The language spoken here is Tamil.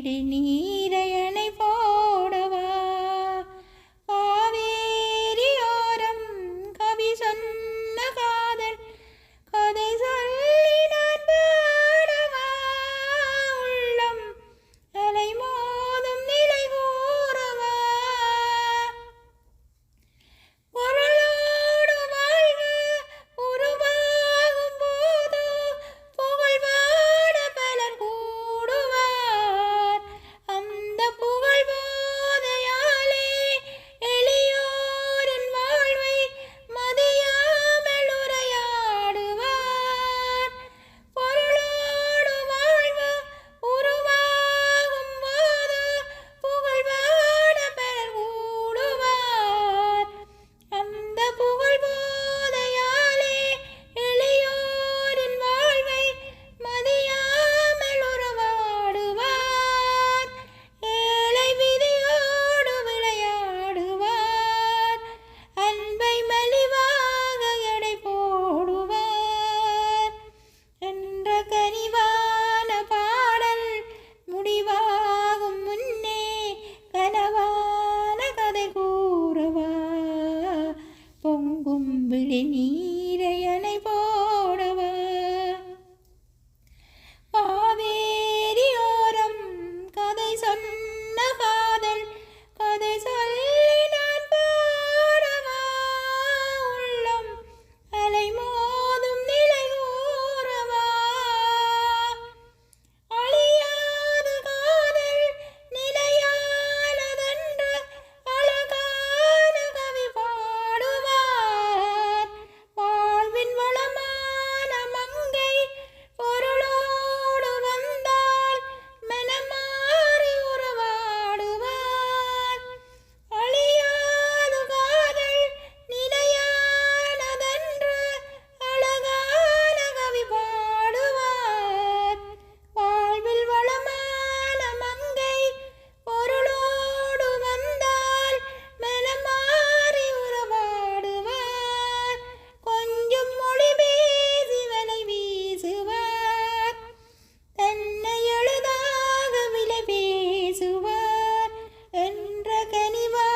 விடு நீரையணை போடவா காவேரியோரம் கவி சொன்ன காதல் கதை சொல்லி நான் பாடவா உள்ளம் அலை மோதும் நிலை கூறவா பொருளோடு வாழ்வு உருவாகும் போது புகழ் பாட பலர் கூடுவார் அந்த புகழ் போதையாலே எளியோரின் வாழ்வை மதியாமல் உரையாடுவார் பொருளோடு வாழ்வு உருவாகும் போது புகழ் பாட பலர் கூடுவார் அந்த புகழ் போதையாலே எளியோரின் வாழ்வை மதியாமல் உறவாடுவார் ஏழை விதியோடு விளையாடுவார் அன்பை மலிவாக எடை போடுவார் என்ற கனிவான பாடல் முடிவாகும் முன்னே கனவான கதை கூறவா பொங்கும் விழி நீரையணை போடவா காவேரியோரம் கதை சொன்ன காதல் கதை சொல்லி நான் பாடவா உள்ளம் அலை மோதும் நிலை கூறவா அழியாது காதல் நிலையானதென்று அழகான கவி பாடுவார் வாழ்வின் வளமான மங்கை பொருளோடு வந்தால் மனமாறி உறவாடுவார் அழியாது காதல் நிலையானதென்று அழகான கவி பாடுவார் வாழ்வில் வளமான மங்கை பொருளோடு வந்தால் மனமாறி உறவாடுவார் கொஞ்சம் மொழி பேசி வலை வீசுவார் தன்னை எழுதாக விலை பேசுவார் என்ற கனிவா